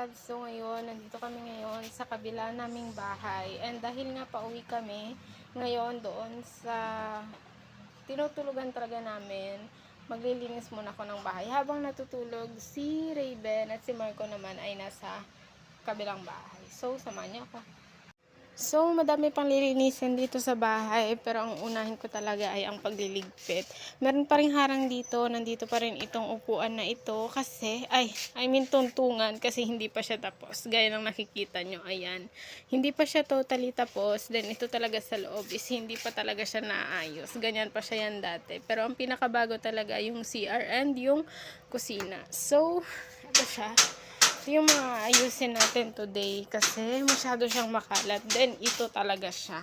loves, so ngayon, nandito kami ngayon sa kabila naming bahay. And dahil nga pauwi kami ngayon doon sa tinutulugan talaga namin, maglilinis muna ako ng bahay. Habang natutulog, si Raven at si Marco naman ay nasa kabilang bahay. So, samahan niyo ako. So, madami pang lilinisin dito sa bahay, pero ang unahin ko talaga ay ang pagliligpit. Meron pa ring harang dito, nandito pa rin itong upuan na ito kasi, tuntungan kasi hindi pa siya tapos. Gaya ng nakikita nyo, ayan. Hindi pa siya totally tapos, then ito talaga sa loob is hindi pa talaga siya naayos. Ganyan pa siya yan dati. Pero ang pinakabago talaga yung CR and yung kusina. So, ito siya. Ito yung mga ayusin natin today kasi masyado siyang makalat. Then, ito talaga siya.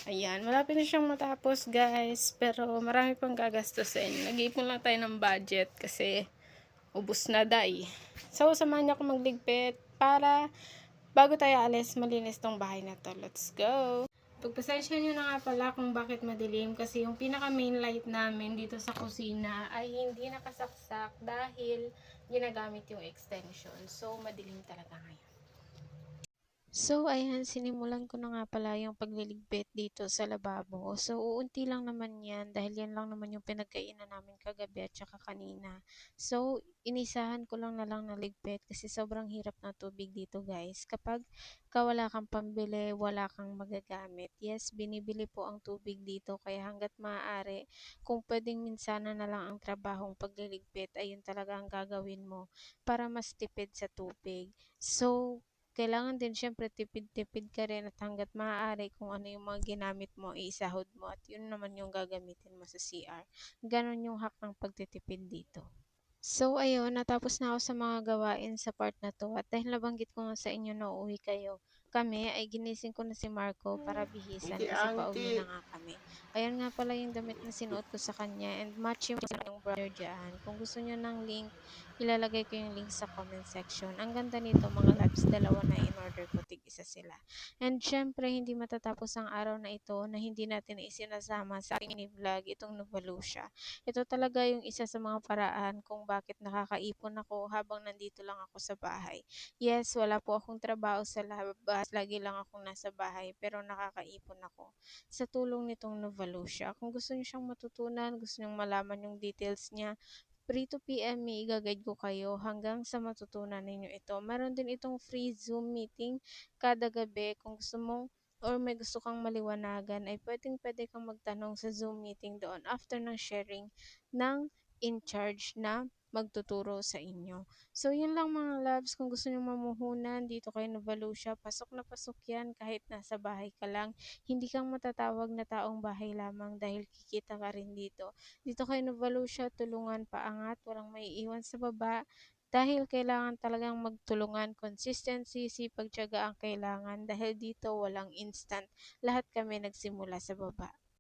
Ayan, malapit na siyang matapos guys. Pero marami pang gagastusin. Nag-iipon lang tayo ng budget kasi ubos na day. So, samahan niyo ako magligpit para bago tayo alis, malinis tong bahay na to. Let's go! Pagpasensya nyo na nga pala kung bakit madilim kasi yung pinaka main light namin dito sa kusina ay hindi nakasaksak dahil ginagamit yung extension. So, madilim talaga ngayon. So, ayan, sinimulan ko na nga pala yung pagliligpit dito sa lababo. So, uunti lang naman yan dahil yan lang naman yung pinagkainan namin kagabi at saka kanina. So, inisahan ko lang na lang naligpit kasi sobrang hirap ng tubig dito guys. Kapag wala kang pambili, wala kang magagamit. Yes, binibili po ang tubig dito kaya hanggat maaari, kung pwedeng minsana na lang ang trabahong pagliligpit, ayun talaga ang gagawin mo para mas tipid sa tubig. So, kailangan din syempre tipid-tipid ka rin at hangga't maaari kung ano yung mga ginamit mo, isahod mo at yun naman yung gagamitin mo sa CR. Ganon yung hack ng pagtitipid dito. So, ayun, natapos na ako sa mga gawain sa part na to at dahil nabanggit ko nga sa inyo na uuwi kami ay ginising ko na si Marco para bihisan kasi pauwi na nga kami. Ayan nga pala yung damit na sinuot ko sa kanya and match yung brother dyan. Kung gusto nyo ng link, ilalagay ko yung link sa comment section. Ang ganda nito mga loves, dalawa na in order ko, tig-isa sila. And syempre, hindi matatapos ang araw na ito na hindi natin isinasama sa aking vlog itong Novalucia. Ito talaga yung isa sa mga paraan kung bakit nakakaipon ako habang nandito lang ako sa bahay. Yes, wala po akong trabaho sa labas, lagi lang akong nasa bahay, pero nakakaipon ako sa tulong nitong Novalucia. Kung gusto niyo siyang matutunan, gusto niyo malaman yung details niya, free to PM me, i-guide ko kayo hanggang sa matutunan ninyo ito. Meron din itong free Zoom meeting kada gabi kung gusto mong or may gusto kang maliwanagan ay pwede kang magtanong sa Zoom meeting doon after ng sharing ng in charge na magtuturo sa inyo. So, yun lang mga loves. Kung gusto nyo mamuhunan dito kay Novalucia, pasok na pasok yan kahit nasa bahay ka lang. Hindi kang matatawag na taong bahay lamang dahil kikita ka rin dito. Dito kay Novalucia, tulungan paangat, walang maiiwan sa baba. Dahil kailangan talagang magtulungan, consistency, sipag, tiyaga ang kailangan. Dahil dito walang instant. Lahat kami nagsimula sa baba.